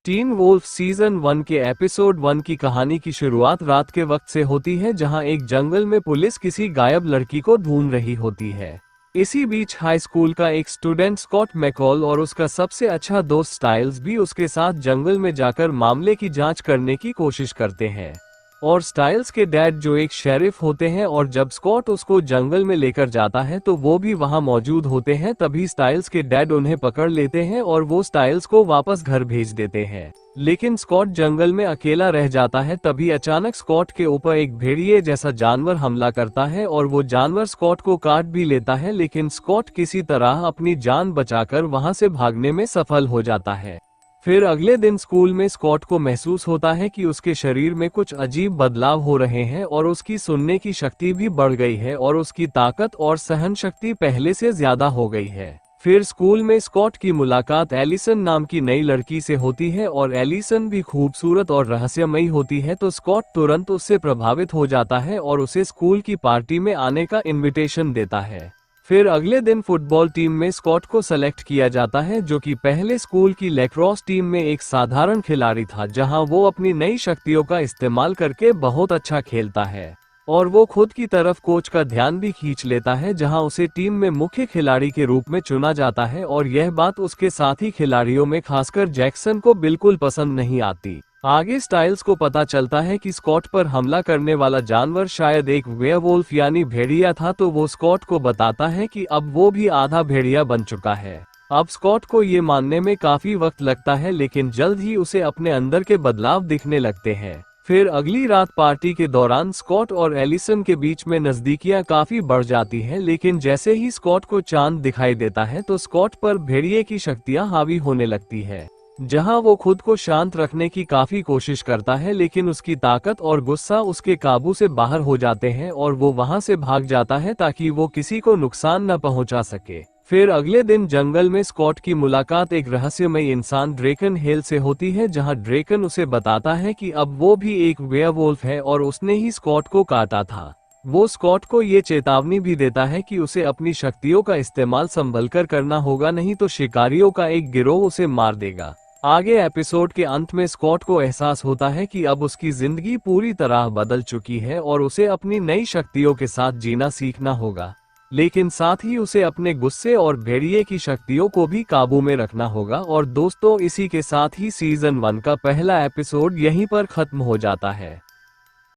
Tin Wolff season 1 के episode 1 की कहानी की शुरुआत रात के वक्त से होती है, जहां एक जंगल में पुलिस किसी गायब लड़की को ढूंढ रही होती है। इसी बीच हाई स्कूल का एक स्टूडेंट स्कॉट मैकॉल और उसका सबसे अच्छा दोस्त स्टाइल्स भी उसके साथ जंगल में जाकर मामले की जांच करने की कोशिश करते हैं। और स्टाइल्स के डैड जो एक शेरिफ होते हैं, और जब स्कॉट उसको जंगल में लेकर जाता है तो वो भी वहां मौजूद होते हैं। तभी स्टाइल्स के डैड उन्हें पकड़ लेते हैं और वो स्टाइल्स को वापस घर भेज देते हैं। लेकिन स्कॉट जंगल में अकेला रह जाता है। तभी अचानक स्कॉट के ऊपर एक भेड़िए जैसा जानवर हमला करता है और वो जानवर स्कॉट को काट भी लेता है, लेकिन स्कॉट किसी तरह अपनी जान बचाकर वहां से भागने में सफल हो जाता है। फिर अगले दिन स्कूल में स्कॉट को महसूस होता है कि उसके शरीर में कुछ अजीब बदलाव हो रहे हैं और उसकी सुनने की शक्ति भी बढ़ गई है और उसकी ताकत और सहन शक्ति पहले से ज्यादा हो गई है। फिर स्कूल में स्कॉट की मुलाकात एलिसन नाम की नई लड़की से होती है और एलिसन भी खूबसूरत और रहस्यमयी होती है, तो स्कॉट तुरंत उससे प्रभावित हो जाता है और उसे स्कूल की पार्टी में आने का इनविटेशन देता है। फिर अगले दिन फुटबॉल टीम में स्कॉट को सेलेक्ट किया जाता है, जो कि पहले स्कूल की लैक्रोस टीम में एक साधारण खिलाड़ी था, जहां वो अपनी नई शक्तियों का इस्तेमाल करके बहुत अच्छा खेलता है। और वो खुद की तरफ कोच का ध्यान भी खींच लेता है, जहां उसे टीम में मुख्य खिलाड़ी के रूप में चुना जाता है। और यह बात उसके साथी खिलाड़ियों में खासकर जैक्सन को बिल्कुल पसंद नहीं आती। आगे स्टाइल्स को पता चलता है कि स्कॉट पर हमला करने वाला जानवर शायद एक वेयरवुल्फ यानी भेड़िया था, तो वो स्कॉट को बताता है कि अब वो भी आधा भेड़िया बन चुका है। अब स्कॉट को ये मानने में काफी वक्त लगता है, लेकिन जल्द ही उसे अपने अंदर के बदलाव दिखने लगते हैं। फिर अगली रात पार्टी के दौरान स्कॉट और एलिसन के बीच में नजदीकियां काफी बढ़ जाती हैं, लेकिन जैसे ही स्कॉट को चांद दिखाई देता है तो स्कॉट पर भेड़िए की शक्तियां हावी होने लगती है। जहां वो खुद को शांत रखने की काफी कोशिश करता है, लेकिन उसकी ताकत और गुस्सा उसके काबू से बाहर हो जाते हैं और वो वहां से भाग जाता है ताकि वो किसी को नुकसान न पहुंचा सके। फिर अगले दिन जंगल में स्कॉट की मुलाकात एक रहस्यमय इंसान ड्रेकन हेल से होती है, जहां ड्रेकन उसे बताता है कि अब वो भी एक वेयरवुल्फ है और उसने ही स्कॉट को काटा था। वो स्कॉट को ये चेतावनी भी देता है कि उसे अपनी शक्तियों का इस्तेमाल संभलकर करना होगा, नहीं तो शिकारियों का एक गिरोह उसे मार देगा। आगे एपिसोड के अंत में स्कॉट को एहसास होता है कि अब उसकी जिंदगी पूरी तरह बदल चुकी है और उसे अपनी नई शक्तियों के साथ जीना सीखना होगा, लेकिन साथ ही उसे अपने गुस्से और भेड़िए की शक्तियों को भी काबू में रखना होगा। और दोस्तों, इसी के साथ ही सीजन 1 का पहला एपिसोड यहीं पर खत्म हो जाता है।